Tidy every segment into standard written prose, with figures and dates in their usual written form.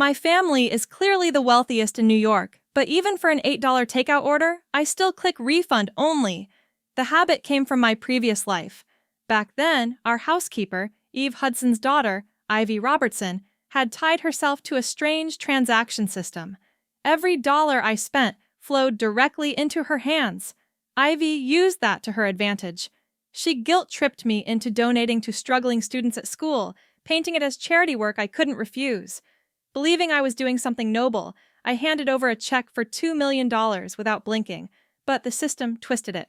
My family is clearly the wealthiest in New York, but even for an $8 takeout order, I still click refund only. The habit came from my previous life. Back then, our housekeeper, Eve Hudson's daughter, Ivy Robertson, had tied herself to a strange transaction system. Every dollar I spent flowed directly into her hands. Ivy used that to her advantage. She guilt-tripped me into donating to struggling students at school, painting it as charity work I couldn't refuse. Believing I was doing something noble, I handed over a check for $2 million without blinking, but the system twisted it.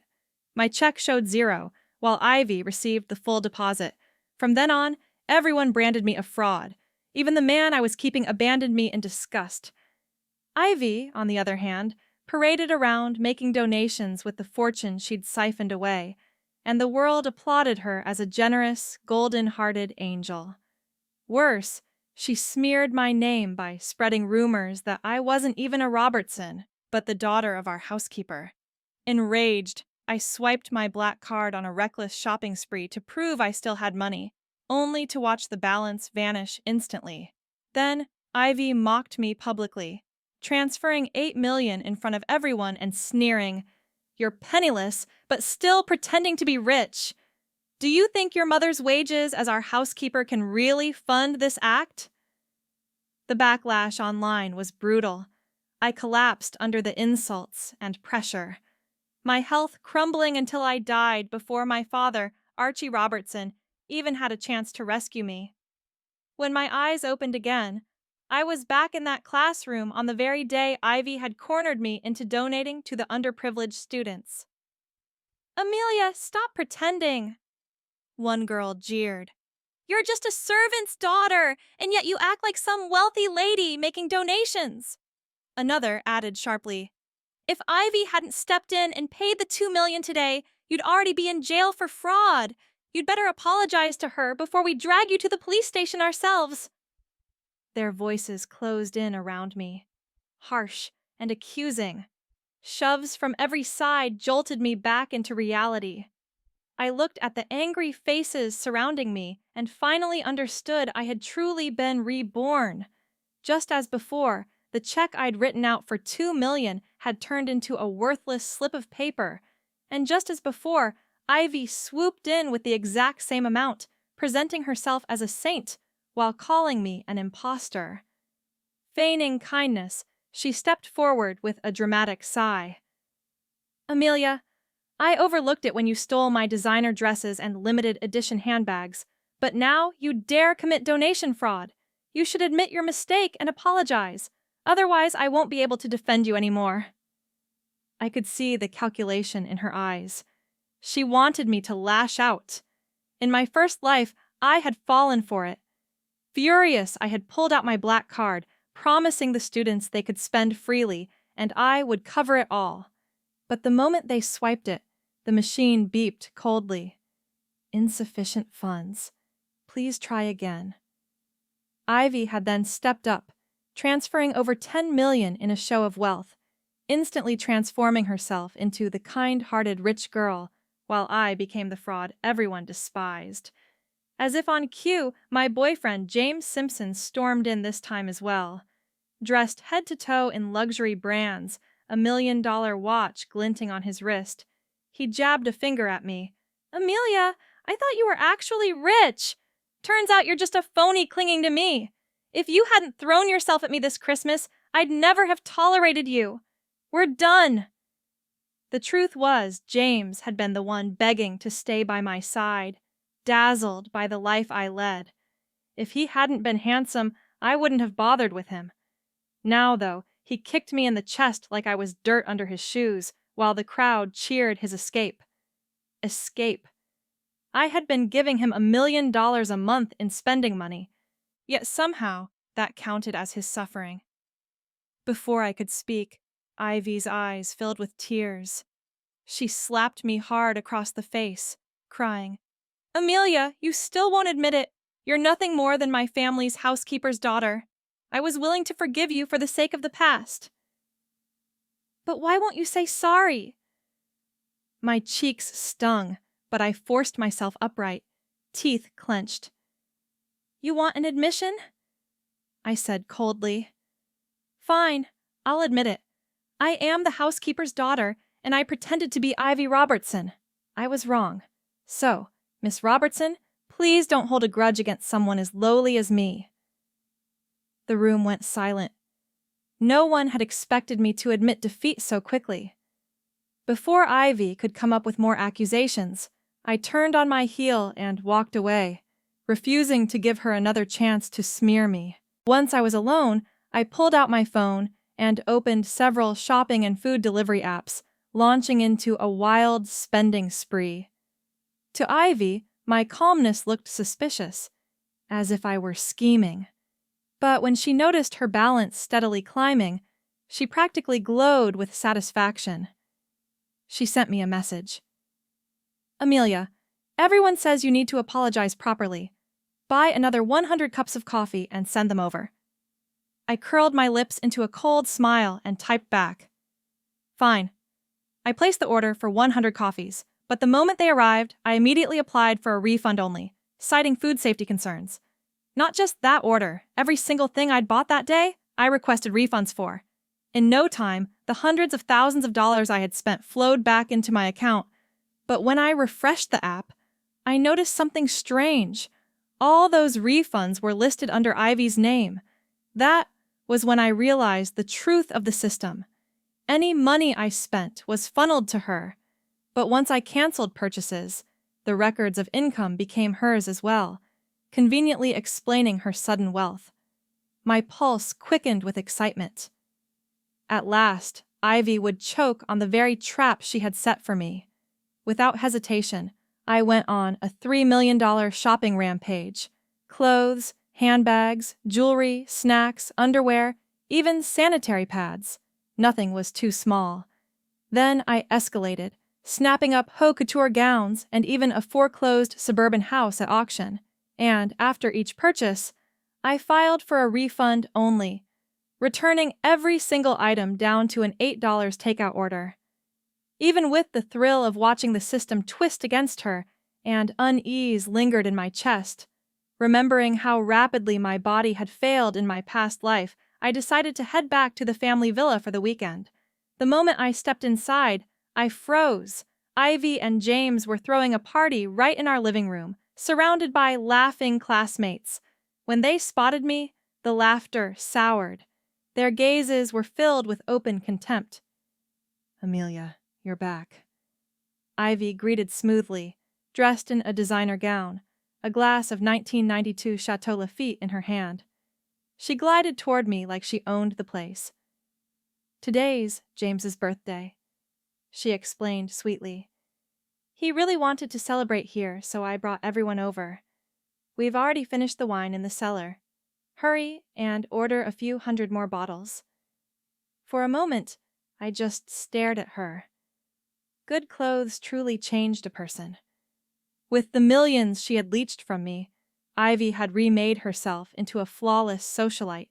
My check showed zero, while Ivy received the full deposit. From then on, everyone branded me a fraud. Even the man I was keeping abandoned me in disgust. Ivy, on the other hand, paraded around making donations with the fortune she'd siphoned away, and the world applauded her as a generous, golden-hearted angel. Worse, she smeared my name by spreading rumors that I wasn't even a Robertson, but the daughter of our housekeeper. Enraged, I swiped my black card on a reckless shopping spree to prove I still had money, only to watch the balance vanish instantly. Then, Ivy mocked me publicly, transferring $8 million in front of everyone and sneering, "You're penniless, but still pretending to be rich. Do you think your mother's wages as our housekeeper can really fund this act?" The backlash online was brutal. I collapsed under the insults and pressure, my health crumbling until I died before my father, Archie Robertson, even had a chance to rescue me. When my eyes opened again, I was back in that classroom on the very day Ivy had cornered me into donating to the underprivileged students. "Amelia, stop pretending," one girl jeered. "You're just a servant's daughter, and yet you act like some wealthy lady making donations." Another added sharply, "If Ivy hadn't stepped in and paid the $2 million today, you'd already be in jail for fraud. You'd better apologize to her before we drag you to the police station ourselves." Their voices closed in around me, harsh and accusing. Shoves from every side jolted me back into reality. I looked at the angry faces surrounding me and finally understood I had truly been reborn. Just as before, the check I'd written out for $2 million had turned into a worthless slip of paper. And just as before, Ivy swooped in with the exact same amount, presenting herself as a saint while calling me an imposter. Feigning kindness, she stepped forward with a dramatic sigh. "Amelia, I overlooked it when you stole my designer dresses and limited edition handbags, but now you dare commit donation fraud. You should admit your mistake and apologize. Otherwise, I won't be able to defend you anymore." I could see the calculation in her eyes. She wanted me to lash out. In my first life, I had fallen for it. Furious, I had pulled out my black card, promising the students they could spend freely, and I would cover it all. But the moment they swiped it, the machine beeped coldly. "Insufficient funds. Please try again." Ivy had then stepped up, transferring over $10 million in a show of wealth, instantly transforming herself into the kind-hearted rich girl, while I became the fraud everyone despised. As if on cue, my boyfriend James Simpson stormed in this time as well. Dressed head to toe in luxury brands, a $1 million watch glinting on his wrist, he jabbed a finger at me. "Amelia, I thought you were actually rich. Turns out you're just a phony clinging to me. If you hadn't thrown yourself at me this Christmas, I'd never have tolerated you. We're done." The truth was, James had been the one begging to stay by my side, dazzled by the life I led. If he hadn't been handsome, I wouldn't have bothered with him. Now, though, he kicked me in the chest like I was dirt under his shoes, while the crowd cheered his escape. Escape. I had been giving him $1 million a month in spending money, yet somehow that counted as his suffering. Before I could speak, Ivy's eyes filled with tears. She slapped me hard across the face, crying, "Amelia, you still won't admit it. You're nothing more than my family's housekeeper's daughter. I was willing to forgive you for the sake of the past." "But why won't you say sorry?" My cheeks stung, but I forced myself upright, teeth clenched. "You want an admission?" I said coldly. Fine, I'll admit it. I am the housekeeper's daughter, and I pretended to be Ivy Robertson. I was wrong. So, Miss Robertson, please don't hold a grudge against someone as lowly as me. The room went silent. No one had expected me to admit defeat so quickly. Before Ivy could come up with more accusations, I turned on my heel and walked away, refusing to give her another chance to smear me. Once I was alone, I pulled out my phone and opened several shopping and food delivery apps, launching into a wild spending spree. To Ivy, my calmness looked suspicious, as if I were scheming. But when she noticed her balance steadily climbing, she practically glowed with satisfaction. She sent me a message. Amelia, everyone says you need to apologize properly. Buy another 100 cups of coffee and send them over. I curled my lips into a cold smile and typed back. Fine. I placed the order for 100 coffees, but the moment they arrived, I immediately applied for a refund only, citing food safety concerns. Not just that order, every single thing I'd bought that day, I requested refunds for. In no time, the hundreds of thousands of dollars I had spent flowed back into my account. But when I refreshed the app, I noticed something strange. All those refunds were listed under Ivy's name. That was when I realized the truth of the system. Any money I spent was funneled to her. But once I canceled purchases, the records of income became hers as well, conveniently explaining her sudden wealth. My pulse quickened with excitement. At last, Ivy would choke on the very trap she had set for me. Without hesitation, I went on a $3 million shopping rampage. Clothes, handbags, jewelry, snacks, underwear, even sanitary pads. Nothing was too small. Then I escalated, snapping up haute couture gowns and even a foreclosed suburban house at auction. And after each purchase, I filed for a refund only, returning every single item down to an $8 takeout order. Even with the thrill of watching the system twist against her, and unease lingered in my chest, remembering how rapidly my body had failed in my past life, I decided to head back to the family villa for the weekend. The moment I stepped inside, I froze. Ivy and James were throwing a party right in our living room, surrounded by laughing classmates. When they spotted me, the laughter soured. Their gazes were filled with open contempt. Amelia, you're back. Ivy greeted smoothly, dressed in a designer gown, a glass of 1992 Chateau Lafite in her hand. She glided toward me like she owned the place. Today's James's birthday, she explained sweetly. He really wanted to celebrate here, so I brought everyone over. We've already finished the wine in the cellar. Hurry and order a few hundred more bottles. For a moment, I just stared at her. Good clothes truly changed a person. With the millions she had leached from me, Ivy had remade herself into a flawless socialite.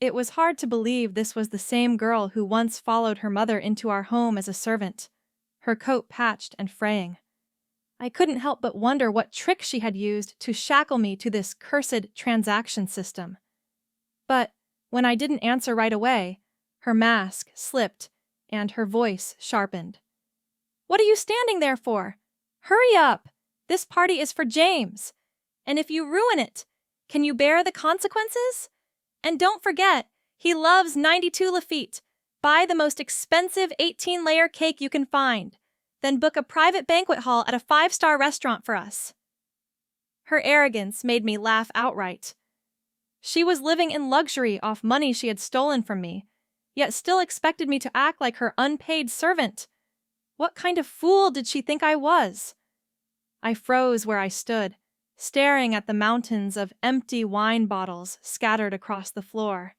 It was hard to believe this was the same girl who once followed her mother into our home as a servant, her coat patched and fraying. I couldn't help but wonder what trick she had used to shackle me to this cursed transaction system. But when I didn't answer right away, her mask slipped and her voice sharpened. What are you standing there for? Hurry up! This party is for James. And if you ruin it, can you bear the consequences? And don't forget, he loves 92 Lafite. Buy the most expensive 18-layer cake you can find. Then book a private banquet hall at a 5-star restaurant for us. Her arrogance made me laugh outright. She was living in luxury off money she had stolen from me, yet still expected me to act like her unpaid servant. What kind of fool did she think I was? I froze where I stood, staring at the mountains of empty wine bottles scattered across the floor.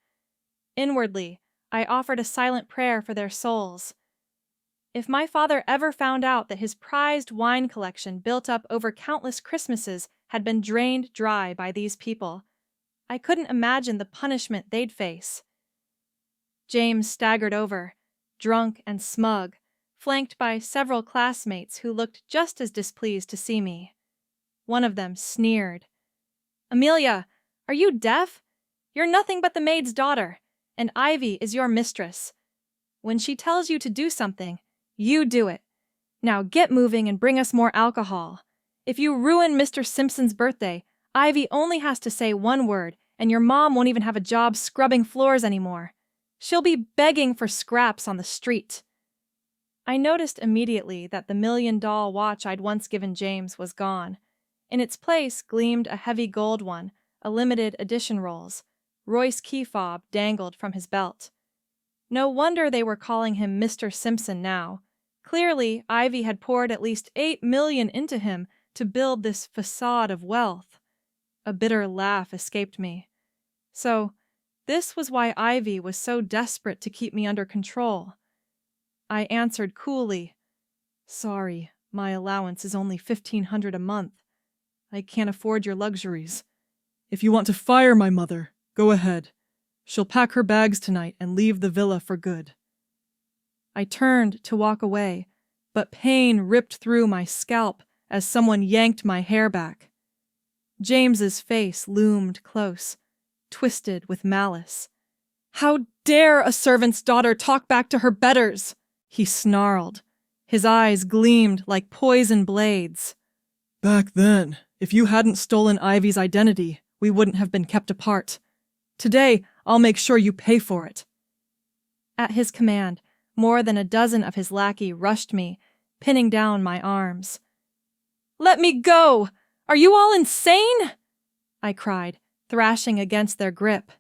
Inwardly, I offered a silent prayer for their souls. If my father ever found out that his prized wine collection built up over countless Christmases had been drained dry by these people, I couldn't imagine the punishment they'd face. James staggered over, drunk and smug, flanked by several classmates who looked just as displeased to see me. One of them sneered. Amelia, are you deaf? You're nothing but the maid's daughter, and Ivy is your mistress. When she tells you to do something, you do it. Now get moving and bring us more alcohol. If you ruin Mr. Simpson's birthday, Ivy only has to say one word, and your mom won't even have a job scrubbing floors anymore. She'll be begging for scraps on the street." I noticed immediately that the $1,000,000 watch I'd once given James was gone. In its place gleamed a heavy gold one, a limited edition Rolls. Royce key fob dangled from his belt. No wonder they were calling him Mr. Simpson now. Clearly, Ivy had poured at least $8 million into him to build this facade of wealth. A bitter laugh escaped me. So, this was why Ivy was so desperate to keep me under control. I answered coolly, "Sorry, my allowance is only $1,500 a month. I can't afford your luxuries. If you want to fire my mother, go ahead. She'll pack her bags tonight and leave the villa for good." I turned to walk away, but pain ripped through my scalp as someone yanked my hair back. James's face loomed close, twisted with malice. "How dare a servant's daughter talk back to her betters?" he snarled. His eyes gleamed like poison blades. "Back then, if you hadn't stolen Ivy's identity, we wouldn't have been kept apart. Today, I'll make sure you pay for it." At his command, more than a dozen of his lackey rushed me, pinning down my arms. "Let me go! Are you all insane?" I cried, thrashing against their grip.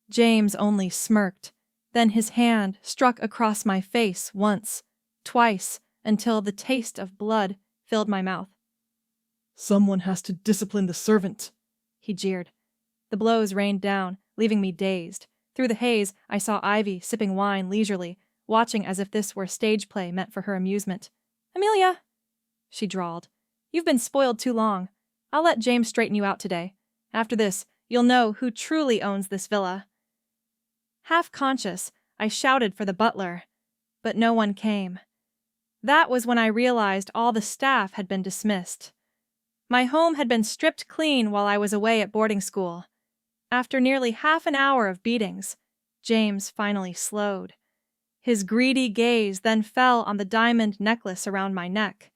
James only smirked. Then his hand struck across my face once, twice, until the taste of blood filled my mouth. "Someone has to discipline the servant," he jeered. The blows rained down, leaving me dazed. Through the haze, I saw Ivy sipping wine leisurely, watching as if this were stage play meant for her amusement. "Amelia," she drawled, "you've been spoiled too long. I'll let James straighten you out today. After this, you'll know who truly owns this villa." Half conscious, I shouted for the butler, but no one came. That was when I realized all the staff had been dismissed. My home had been stripped clean while I was away at boarding school. After nearly half an hour of beatings, James finally slowed. His greedy gaze then fell on the diamond necklace around my neck.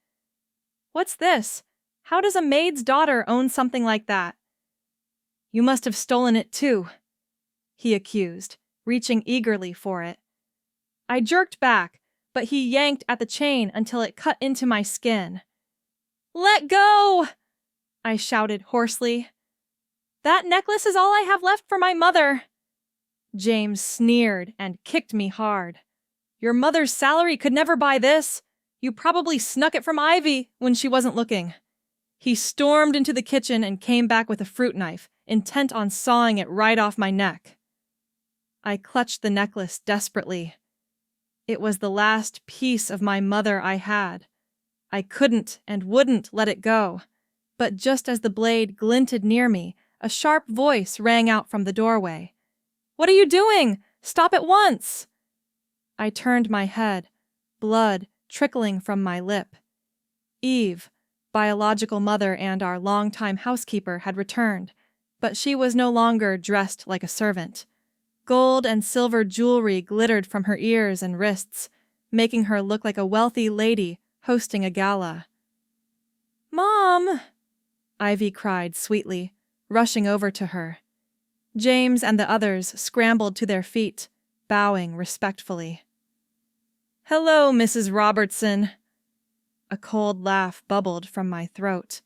"What's this? How does a maid's daughter own something like that?" "You must have stolen it too," he accused, reaching eagerly for it. I jerked back, but he yanked at the chain until it cut into my skin. "Let go!" I shouted hoarsely. "That necklace is all I have left for my mother." James sneered and kicked me hard. "Your mother's salary could never buy this. You probably snuck it from Ivy when she wasn't looking." He stormed into the kitchen and came back with a fruit knife, intent on sawing it right off my neck. I clutched the necklace desperately. It was the last piece of my mother I had. I couldn't and wouldn't let it go. But just as the blade glinted near me, a sharp voice rang out from the doorway. "What are you doing? Stop at once!" I turned my head, blood trickling from my lip. Eve, biological mother and our longtime housekeeper, had returned, but she was no longer dressed like a servant. Gold and silver jewelry glittered from her ears and wrists, making her look like a wealthy lady hosting a gala. "Mom!" Ivy cried sweetly, rushing over to her. James and the others scrambled to their feet, bowing respectfully. "Hello, Mrs. Robertson." A cold laugh bubbled from my throat.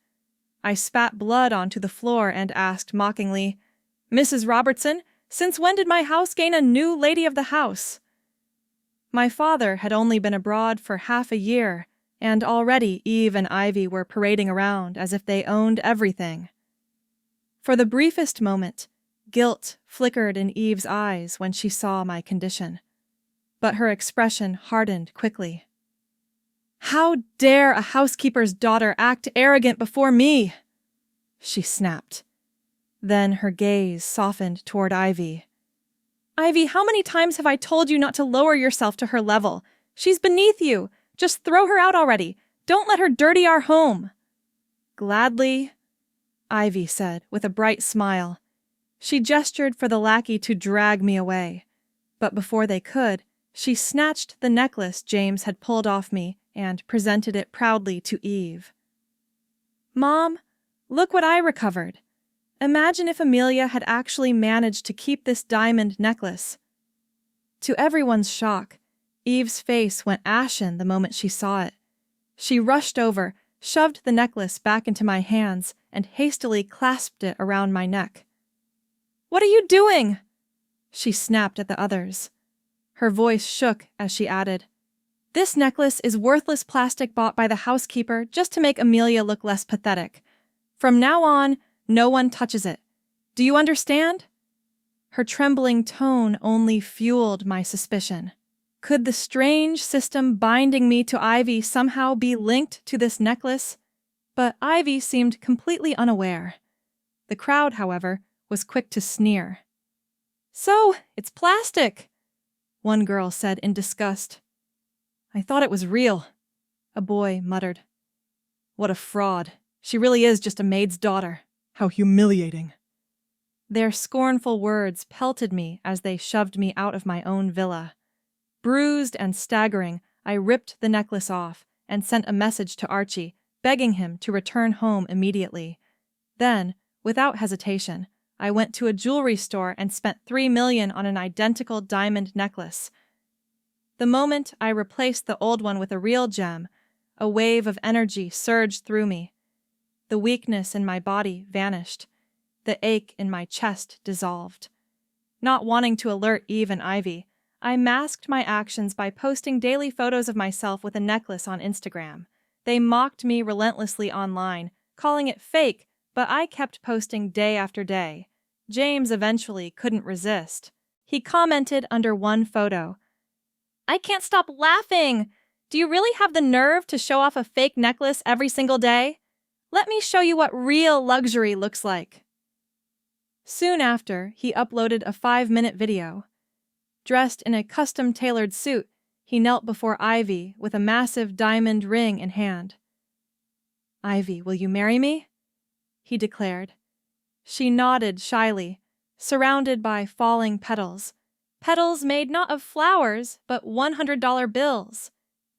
I spat blood onto the floor and asked mockingly, "Mrs. Robertson, since when did my house gain a new lady of the house?" My father had only been abroad for half a year, and already Eve and Ivy were parading around as if they owned everything. For the briefest moment, guilt flickered in Eve's eyes when she saw my condition, but her expression hardened quickly. "How dare a housekeeper's daughter act arrogant before me?" she snapped. Then her gaze softened toward Ivy. "Ivy, how many times have I told you not to lower yourself to her level? She's beneath you. Just throw her out already. Don't let her dirty our home." "Gladly," Ivy said with a bright smile. She gestured for the lackey to drag me away. But before they could, she snatched the necklace James had pulled off me and presented it proudly to Eve. "Mom, look what I recovered. Imagine if Amelia had actually managed to keep this diamond necklace." To everyone's shock, Eve's face went ashen the moment she saw it. She rushed over, shoved the necklace back into my hands, and hastily clasped it around my neck. "What are you doing?" she snapped at the others. Her voice shook as she added, "This necklace is worthless plastic bought by the housekeeper just to make Amelia look less pathetic. From now on, no one touches it. Do you understand?" Her trembling tone only fueled my suspicion. Could the strange system binding me to Ivy somehow be linked to this necklace? But Ivy seemed completely unaware. The crowd, however, was quick to sneer. "So, it's plastic," one girl said in disgust. "I thought it was real," a boy muttered. "What a fraud. She really is just a maid's daughter. How humiliating." Their scornful words pelted me as they shoved me out of my own villa. Bruised and staggering, I ripped the necklace off and sent a message to Archie, begging him to return home immediately. Then, without hesitation, I went to a jewelry store and spent $3 million on an identical diamond necklace. The moment I replaced the old one with a real gem, a wave of energy surged through me. The weakness in my body vanished. The ache in my chest dissolved. Not wanting to alert Eve and Ivy, I masked my actions by posting daily photos of myself with a necklace on Instagram. They mocked me relentlessly online, calling it fake, but I kept posting day after day. James eventually couldn't resist. He commented under one photo, "I can't stop laughing! Do you really have the nerve to show off a fake necklace every single day? Let me show you what real luxury looks like." Soon after, he uploaded a 5-minute video. Dressed in a custom-tailored suit, he knelt before Ivy with a massive diamond ring in hand. "Ivy, will you marry me?" he declared. She nodded shyly, surrounded by falling petals. Petals made not of flowers, but $100 bills.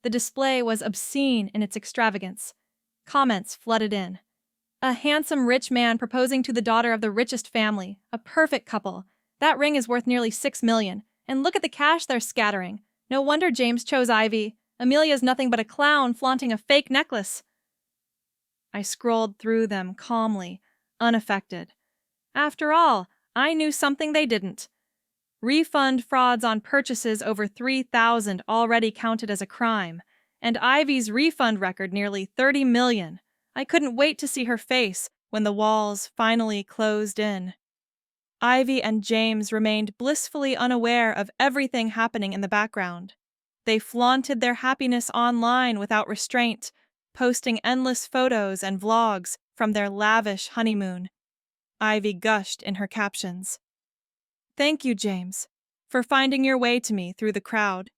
The display was obscene in its extravagance. Comments flooded in. "A handsome rich man proposing to the daughter of the richest family. A perfect couple. That ring is worth nearly $6 million. And look at the cash they're scattering. No wonder James chose Ivy. Amelia's nothing but a clown flaunting a fake necklace." I scrolled through them calmly, unaffected. After all, I knew something they didn't. Refund frauds on purchases over $3,000 already counted as a crime, and Ivy's refund record nearly $30 million. I couldn't wait to see her face when the walls finally closed in. Ivy and James remained blissfully unaware of everything happening in the background. They flaunted their happiness online without restraint, posting endless photos and vlogs from their lavish honeymoon. Ivy gushed in her captions. "Thank you, James, for finding your way to me through the crowd.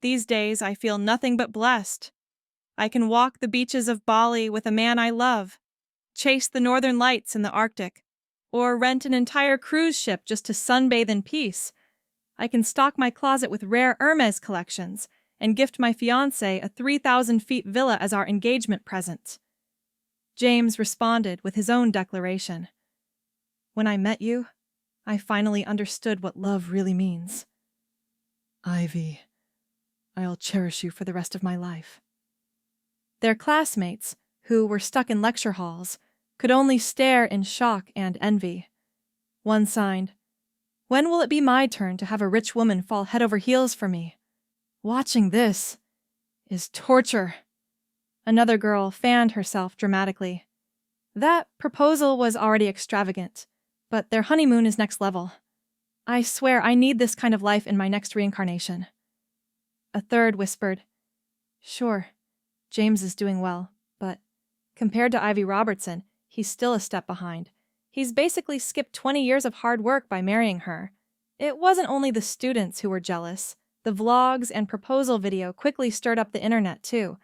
These days I feel nothing but blessed. I can walk the beaches of Bali with a man I love, chase the northern lights in the Arctic, or rent an entire cruise ship just to sunbathe in peace. I can stock my closet with rare Hermes collections and gift my fiancé a 3,000-feet villa as our engagement present." James responded with his own declaration. "When I met you, I finally understood what love really means. Ivy, I'll cherish you for the rest of my life." Their classmates, who were stuck in lecture halls, could only stare in shock and envy. One signed, "When will it be my turn to have a rich woman fall head over heels for me? Watching this is torture." Another girl fanned herself dramatically. "That proposal was already extravagant, but their honeymoon is next level. I swear I need this kind of life in my next reincarnation." A third whispered, "Sure, James is doing well, but compared to Ivy Robertson, he's still a step behind. He's basically skipped 20 years of hard work by marrying her." It wasn't only the students who were jealous. The vlogs and proposal video quickly stirred up the internet, too.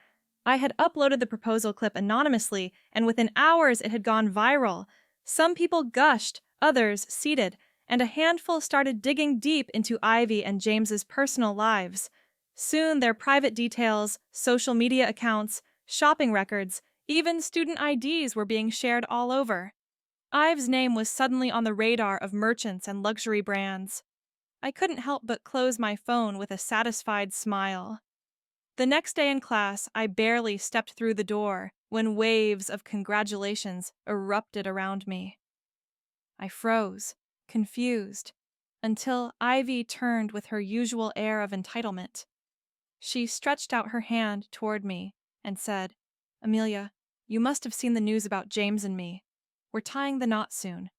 I had uploaded the proposal clip anonymously, and within hours it had gone viral. Some people gushed, others seated, and a handful started digging deep into Ivy and James's personal lives. Soon their private details, social media accounts, shopping records, even student IDs were being shared all over. Ive's name was suddenly on the radar of merchants and luxury brands. I couldn't help but close my phone with a satisfied smile. The next day in class, I barely stepped through the door when waves of congratulations erupted around me. I froze, confused, until Ivy turned with her usual air of entitlement. She stretched out her hand toward me and said, "Amelia, you must have seen the news about James and me. We're tying the knot soon.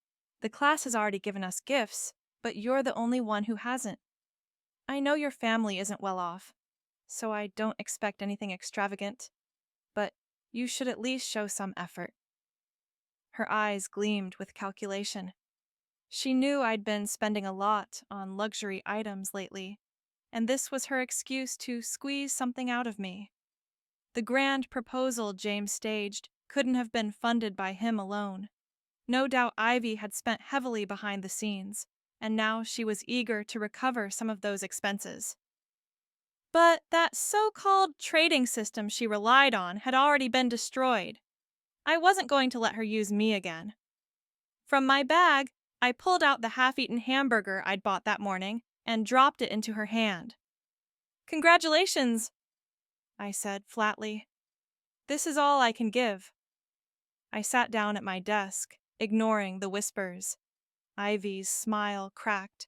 The class has already given us gifts, but you're the only one who hasn't. I know your family isn't well off, so I don't expect anything extravagant, but you should at least show some effort." Her eyes gleamed with calculation. She knew I'd been spending a lot on luxury items lately, and this was her excuse to squeeze something out of me. The grand proposal James staged couldn't have been funded by him alone. No doubt Ivy had spent heavily behind the scenes, and now she was eager to recover some of those expenses. But that so-called trading system she relied on had already been destroyed. I wasn't going to let her use me again. From my bag, I pulled out the half-eaten hamburger I'd bought that morning and dropped it into her hand. "Congratulations," I said flatly. "This is all I can give." I sat down at my desk, ignoring the whispers. Ivy's smile cracked.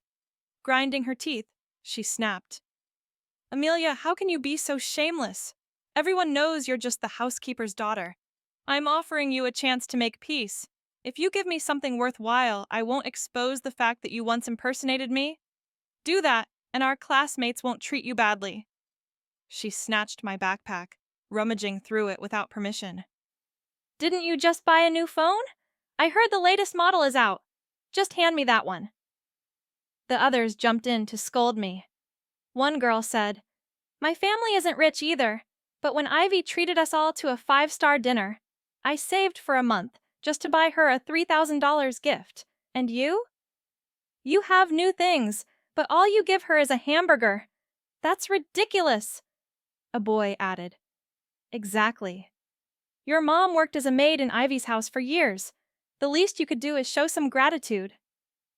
Grinding her teeth, she snapped, "Amelia, how can you be so shameless? Everyone knows you're just the housekeeper's daughter. I'm offering you a chance to make peace. If you give me something worthwhile, I won't expose the fact that you once impersonated me. Do that, and our classmates won't treat you badly." She snatched my backpack, rummaging through it without permission. "Didn't you just buy a new phone? I heard the latest model is out. Just hand me that one." The others jumped in to scold me. One girl said, "My family isn't rich either, but when Ivy treated us all to a 5-star dinner, I saved for a month just to buy her a $3,000 gift. And you? You have new things, but all you give her is a hamburger. That's ridiculous," a boy added. "Exactly. Your mom worked as a maid in Ivy's house for years. The least you could do is show some gratitude,"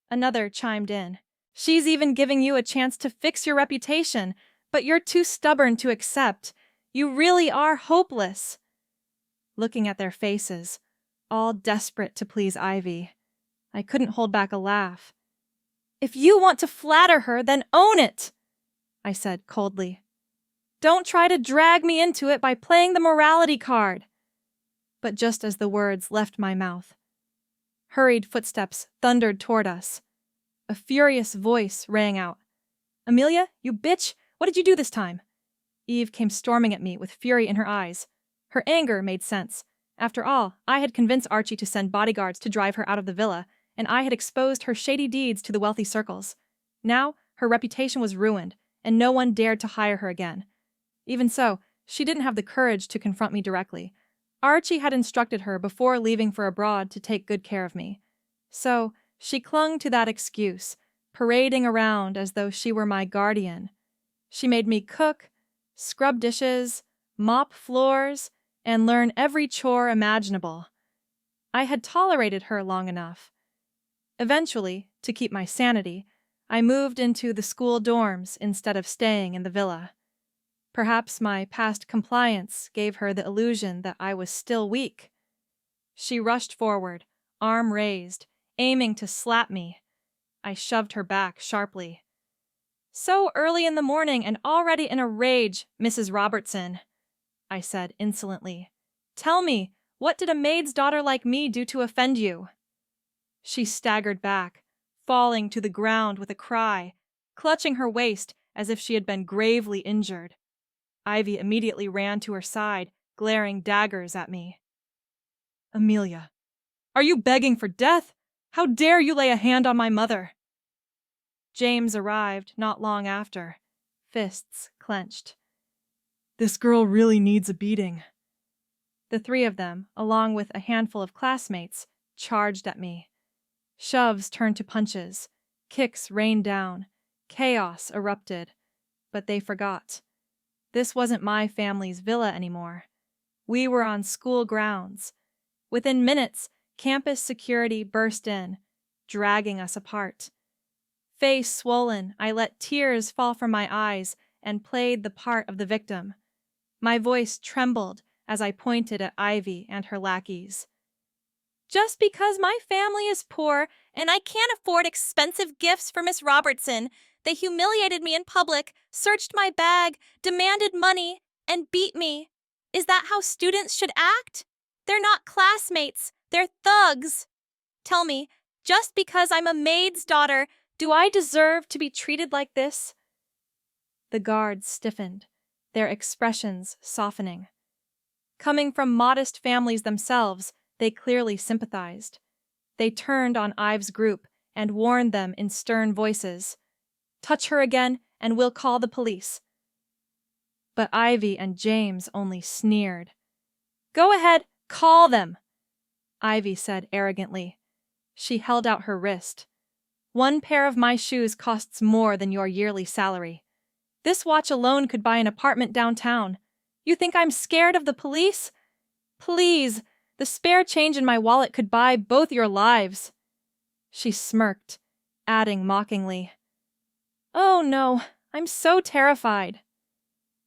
another chimed in. "She's even giving you a chance to fix your reputation, but you're too stubborn to accept. You really are hopeless." Looking at their faces, all desperate to please Ivy, I couldn't hold back a laugh. "If you want to flatter her, then own it," I said coldly. "Don't try to drag me into it by playing the morality card." But just as the words left my mouth, hurried footsteps thundered toward us. A furious voice rang out. "Amelia, you bitch! What did you do this time?" Eve came storming at me with fury in her eyes. Her anger made sense. After all, I had convinced Archie to send bodyguards to drive her out of the villa, and I had exposed her shady deeds to the wealthy circles. Now, her reputation was ruined, and no one dared to hire her again. Even so, she didn't have the courage to confront me directly. Archie had instructed her before leaving for abroad to take good care of me. So, she clung to that excuse, parading around as though she were my guardian. She made me cook, scrub dishes, mop floors, and learn every chore imaginable. I had tolerated her long enough. Eventually, to keep my sanity, I moved into the school dorms instead of staying in the villa. Perhaps my past compliance gave her the illusion that I was still weak. She rushed forward, arm raised, aiming to slap me. I shoved her back sharply. "So early in the morning and already in a rage, Mrs. Robertson," I said insolently. "Tell me, what did a maid's daughter like me do to offend you?" She staggered back, falling to the ground with a cry, clutching her waist as if she had been gravely injured. Ivy immediately ran to her side, glaring daggers at me. "Amelia, are you begging for death? How dare you lay a hand on my mother?" James arrived not long after, fists clenched. "This girl really needs a beating." The three of them, along with a handful of classmates, charged at me. Shoves turned to punches. Kicks rained down. Chaos erupted. But they forgot. This wasn't my family's villa anymore. We were on school grounds. Within minutes, campus security burst in, dragging us apart. Face swollen, I let tears fall from my eyes and played the part of the victim. My voice trembled as I pointed at Ivy and her lackeys. Just because my family is poor and I can't afford expensive gifts for Miss Robertson, they humiliated me in public, searched my bag, demanded money, and beat me. Is that how students should act? They're not classmates, they're thugs. Tell me, just because I'm a maid's daughter, do I deserve to be treated like this? The guards stiffened, their expressions softening. Coming from modest families themselves, they clearly sympathized. They turned on Ives' group and warned them in stern voices. Touch her again, and we'll call the police. But Ivy and James only sneered. Go ahead, call them, Ivy said arrogantly. She held out her wrist. One pair of my shoes costs more than your yearly salary. This watch alone could buy an apartment downtown. You think I'm scared of the police? Please, the spare change in my wallet could buy both your lives. She smirked, adding mockingly, Oh no, I'm so terrified.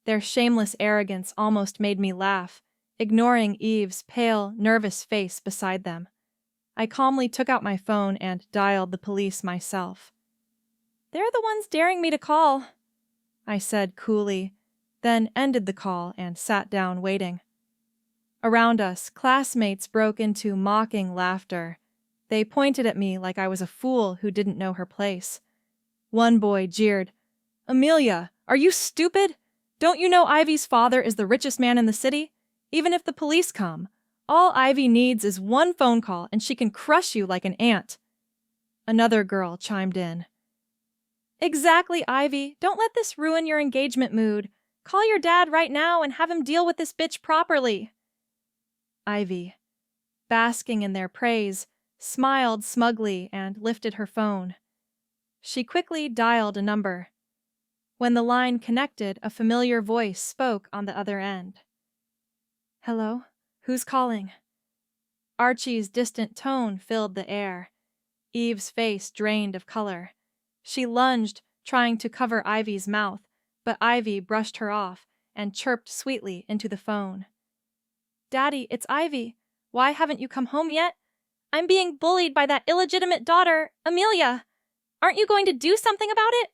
Their shameless arrogance almost made me laugh, ignoring Eve's pale, nervous face beside them. I calmly took out my phone and dialed the police myself. They're the ones daring me to call, I said coolly, then ended the call and sat down waiting. Around us, classmates broke into mocking laughter. They pointed at me like I was a fool who didn't know her place. One boy jeered, Amelia, are you stupid? Don't you know Ivy's father is the richest man in the city? Even if the police come, all Ivy needs is one phone call and she can crush you like an ant. Another girl chimed in. Exactly, Ivy. Don't let this ruin your engagement mood. Call your dad right now and have him deal with this bitch properly. Ivy, basking in their praise, smiled smugly and lifted her phone. She quickly dialed a number. When the line connected, a familiar voice spoke on the other end. Hello? Who's calling? Archie's distant tone filled the air. Eve's face drained of color. She lunged, trying to cover Ivy's mouth, but Ivy brushed her off and chirped sweetly into the phone. Daddy, it's Ivy. Why haven't you come home yet? I'm being bullied by that illegitimate daughter, Amelia. Aren't you going to do something about it?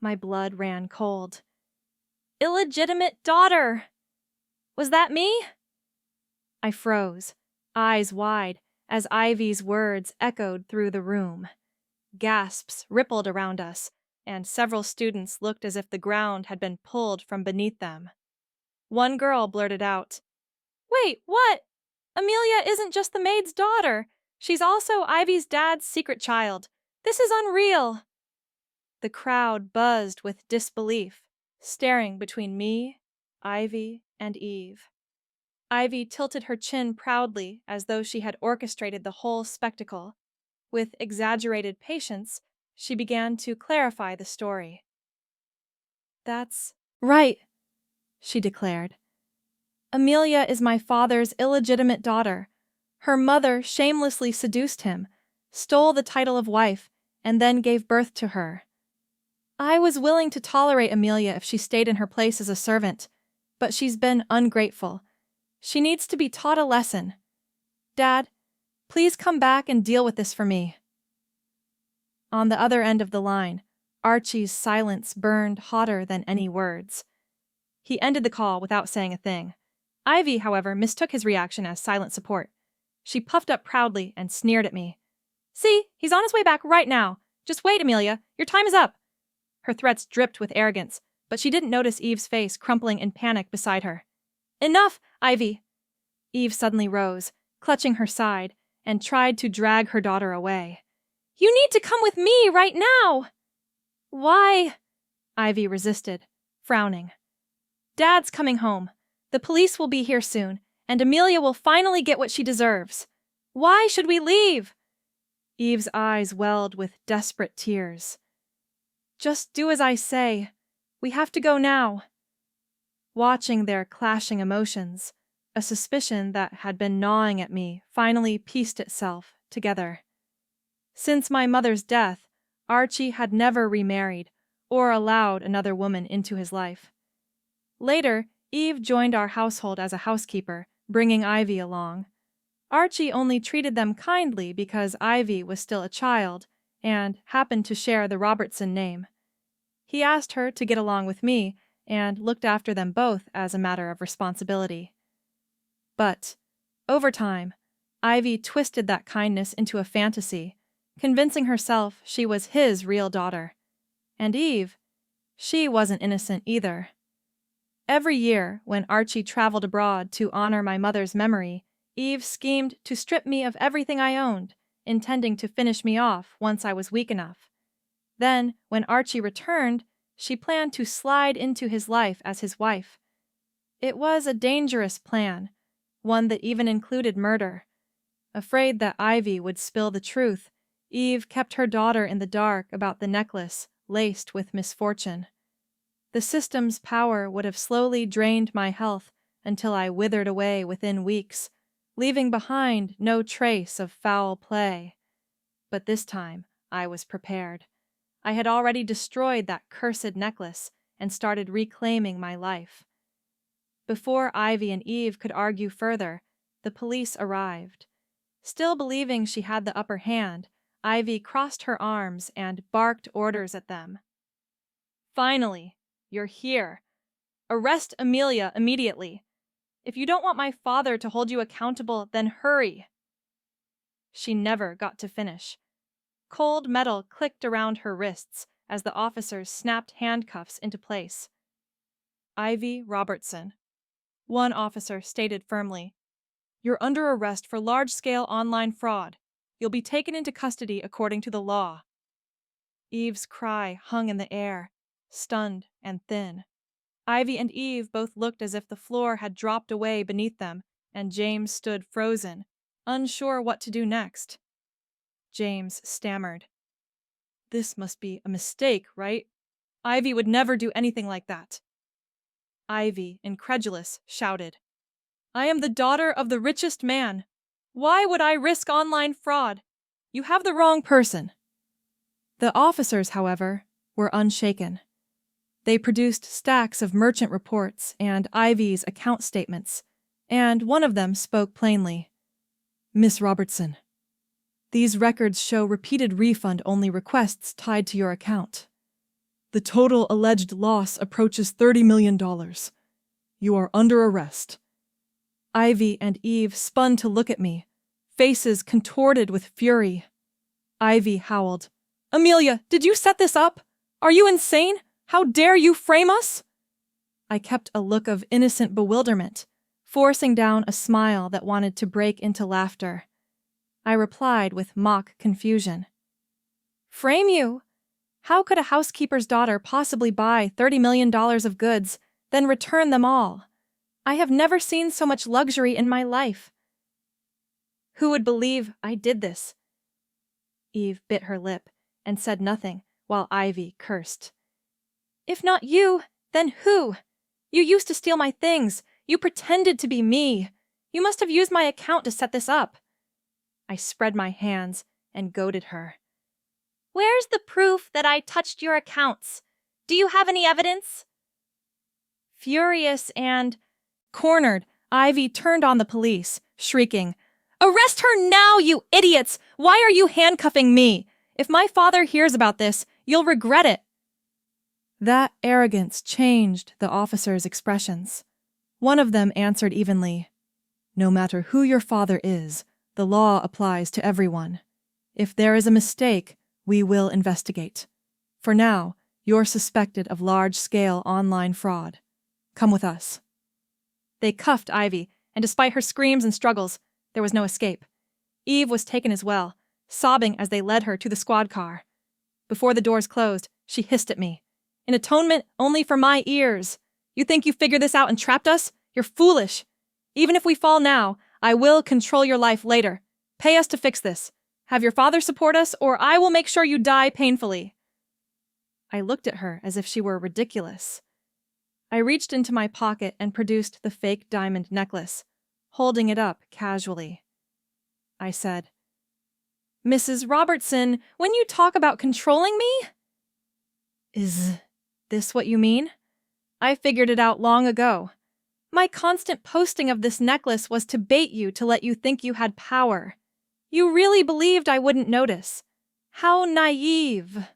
My blood ran cold. Illegitimate daughter. Was that me? I froze, eyes wide, as Ivy's words echoed through the room. Gasps rippled around us, and several students looked as if the ground had been pulled from beneath them. One girl blurted out, Wait, what? Amelia isn't just the maid's daughter. She's also Ivy's dad's secret child. This is unreal. The crowd buzzed with disbelief, staring between me, Ivy, and Eve. Ivy tilted her chin proudly as though she had orchestrated the whole spectacle. With exaggerated patience, she began to clarify the story. That's right, she declared. Amelia is my father's illegitimate daughter. Her mother shamelessly seduced him, stole the title of wife, and then gave birth to her. I was willing to tolerate Amelia if she stayed in her place as a servant, but she's been ungrateful. She needs to be taught a lesson. Dad, please come back and deal with this for me. On the other end of the line, Archie's silence burned hotter than any words. He ended the call without saying a thing. Ivy, however, mistook his reaction as silent support. She puffed up proudly and sneered at me. See, he's on his way back right now. Just wait, Amelia. Your time is up. Her threats dripped with arrogance, but she didn't notice Eve's face crumpling in panic beside her. Enough, Ivy. Eve suddenly rose, clutching her side, and tried to drag her daughter away. You need to come with me right now. Why? Ivy resisted, frowning. Dad's coming home. The police will be here soon, and Amelia will finally get what she deserves. Why should we leave? Eve's eyes welled with desperate tears. Just do as I say. We have to go now. Watching their clashing emotions, a suspicion that had been gnawing at me finally pieced itself together. Since my mother's death, Archie had never remarried or allowed another woman into his life. Later, Eve joined our household as a housekeeper, bringing Ivy along. Archie only treated them kindly because Ivy was still a child and happened to share the Robertson name. He asked her to get along with me and looked after them both as a matter of responsibility. But, over time, Ivy twisted that kindness into a fantasy, convincing herself she was his real daughter. And Eve, she wasn't innocent either. Every year, when Archie traveled abroad to honor my mother's memory, Eve schemed to strip me of everything I owned, intending to finish me off once I was weak enough. Then, when Archie returned, she planned to slide into his life as his wife. It was a dangerous plan, one that even included murder. Afraid that Ivy would spill the truth, Eve kept her daughter in the dark about the necklace laced with misfortune. The system's power would have slowly drained my health until I withered away within weeks, leaving behind no trace of foul play. But this time, I was prepared. I had already destroyed that cursed necklace and started reclaiming my life. Before Ivy and Eve could argue further, the police arrived. Still believing she had the upper hand, Ivy crossed her arms and barked orders at them. Finally, you're here. Arrest Amelia immediately. If you don't want my father to hold you accountable, then hurry. She never got to finish. Cold metal clicked around her wrists as the officers snapped handcuffs into place. Ivy Robertson. One officer stated firmly, "You're under arrest for large-scale online fraud. You'll be taken into custody according to the law." Eve's cry hung in the air, stunned and thin. Ivy and Eve both looked as if the floor had dropped away beneath them, and James stood frozen, unsure what to do next. James stammered. "This must be a mistake, right? Ivy would never do anything like that." Ivy, incredulous, shouted, "I am the daughter of the richest man. Why would I risk online fraud? You have the wrong person." The officers, however, were unshaken. They produced stacks of merchant reports and Ivy's account statements, and one of them spoke plainly. "Miss Robertson, these records show repeated refund-only requests tied to your account. The total alleged loss approaches $30 million. You are under arrest." Ivy and Eve spun to look at me, faces contorted with fury. Ivy howled, "Amelia, did you set this up? Are you insane? How dare you frame us?" I kept a look of innocent bewilderment, forcing down a smile that wanted to break into laughter. I replied with mock confusion. "Frame you? How could a housekeeper's daughter possibly buy $30 million of goods, then return them all? I have never seen so much luxury in my life. Who would believe I did this?" Eve bit her lip and said nothing while Ivy cursed. "If not you, then who? You used to steal my things. You pretended to be me. You must have used my account to set this up." I spread my hands and goaded her. "Where's the proof that I touched your accounts? Do you have any evidence?" Furious and cornered, Ivy turned on the police, shrieking, "Arrest her now, you idiots! Why are you handcuffing me? If my father hears about this, you'll regret it." That arrogance changed the officers' expressions. One of them answered evenly, "No matter who your father is, the law applies to everyone. If there is a mistake, we will investigate. For now, you're suspected of large-scale online fraud. Come with us." They cuffed Ivy, and despite her screams and struggles, there was no escape. Eve was taken as well, sobbing as they led her to the squad car. Before the doors closed, she hissed at me. "In atonement only for my ears. You think you figured this out and trapped us? You're foolish. Even if we fall now, I will control your life later. Pay us to fix this. Have your father support us, or I will make sure you die painfully." I looked at her as if she were ridiculous. I reached into my pocket and produced the fake diamond necklace, holding it up casually. I said, "Mrs. Robertson, when you talk about controlling me..." "Is this what you mean? I figured it out long ago. My constant posting of this necklace was to bait you to let you think you had power. You really believed I wouldn't notice. How naive."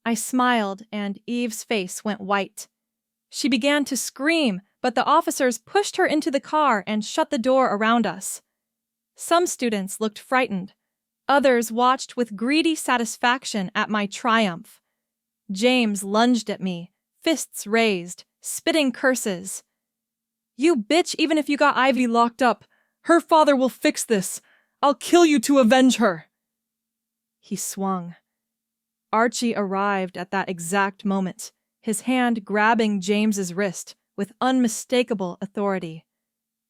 I smiled, and Eve's face went white. She began to scream, but the officers pushed her into the car and shut the door around us. Some students looked frightened. Others watched with greedy satisfaction at my triumph. James lunged at me, fists raised, spitting curses. "You bitch, even if you got Ivy locked up. Her father will fix this. I'll kill you to avenge her." He swung. Archie arrived at that exact moment, his hand grabbing James's wrist with unmistakable authority.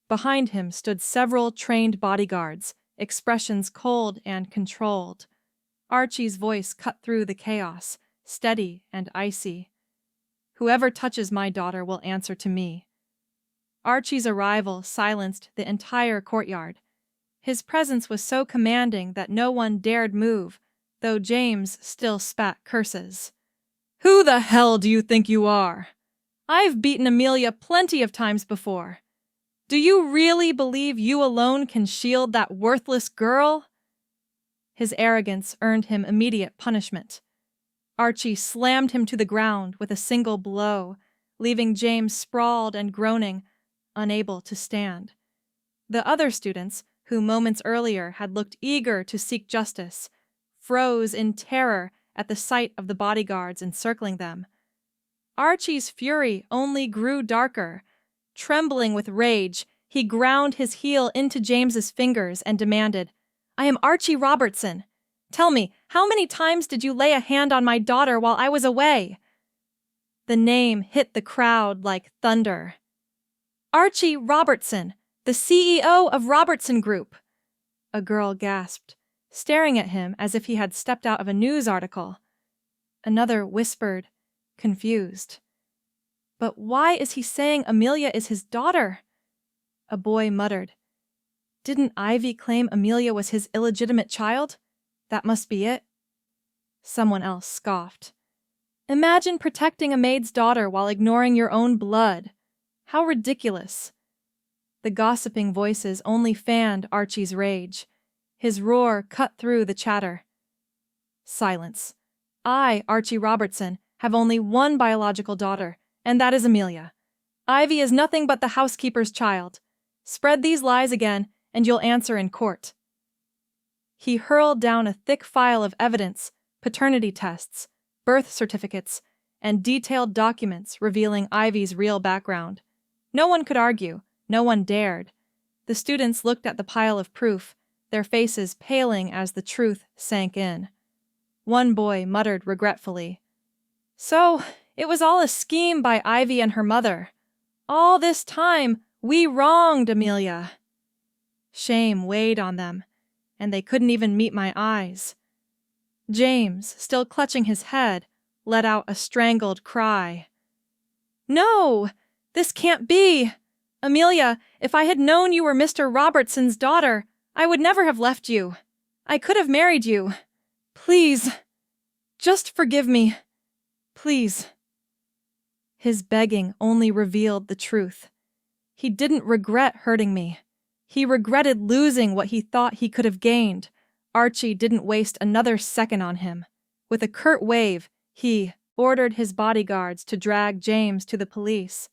Behind him stood several trained bodyguards, expressions cold and controlled. Archie's voice cut through the chaos, steady and icy. "Whoever touches my daughter will answer to me." Archie's arrival silenced the entire courtyard. His presence was so commanding that no one dared move, though James still spat curses. "Who the hell do you think you are? I've beaten Amelia plenty of times before. Do you really believe you alone can shield that worthless girl?" His arrogance earned him immediate punishment. Archie slammed him to the ground with a single blow, leaving James sprawled and groaning, unable to stand. The other students, who moments earlier had looked eager to seek justice, froze in terror at the sight of the bodyguards encircling them. Archie's fury only grew darker. Trembling with rage, he ground his heel into James's fingers and demanded, "I am Archie Robertson. Tell me, how many times did you lay a hand on my daughter while I was away?" The name hit the crowd like thunder. "Archie Robertson, the CEO of Robertson Group." A girl gasped, staring at him as if he had stepped out of a news article. Another whispered, confused, "But why is he saying Amelia is his daughter?" A boy muttered, "Didn't Ivy claim Amelia was his illegitimate child? That must be it." Someone else scoffed. "Imagine protecting a maid's daughter while ignoring your own blood. How ridiculous." The gossiping voices only fanned Archie's rage. His roar cut through the chatter. "Silence. I, Archie Robertson, have only one biological daughter, and that is Amelia. Ivy is nothing but the housekeeper's child. Spread these lies again, and you'll answer in court." He hurled down a thick file of evidence, paternity tests, birth certificates, and detailed documents revealing Ivy's real background. No one could argue, no one dared. The students looked at the pile of proof, their faces paling as the truth sank in. One boy muttered regretfully, "So, it was all a scheme by Ivy and her mother. All this time, we wronged Amelia." Shame weighed on them, and they couldn't even meet my eyes. James, still clutching his head, let out a strangled cry. "No! This can't be! Amelia, if I had known you were Mr. Robertson's daughter, I would never have left you. I could have married you. Please, just forgive me. Please." His begging only revealed the truth. He didn't regret hurting me. He regretted losing what he thought he could have gained. Archie didn't waste another second on him. With a curt wave, he ordered his bodyguards to drag James to the police.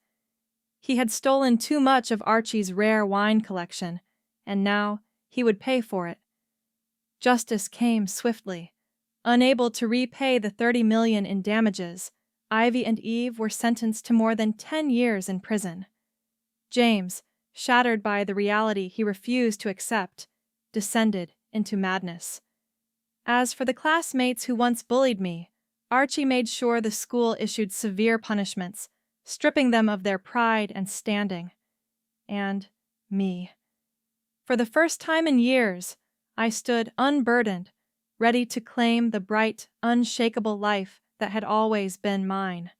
He had stolen too much of Archie's rare wine collection, and now he would pay for it. Justice came swiftly. Unable to repay the $30 million in damages, Ivy and Eve were sentenced to more than 10 years in prison. James, shattered by the reality he refused to accept, descended into madness. As for the classmates who once bullied me, Archie made sure the school issued severe punishments, stripping them of their pride and standing. And me. For the first time in years, I stood unburdened, ready to claim the bright, unshakable life that had always been mine.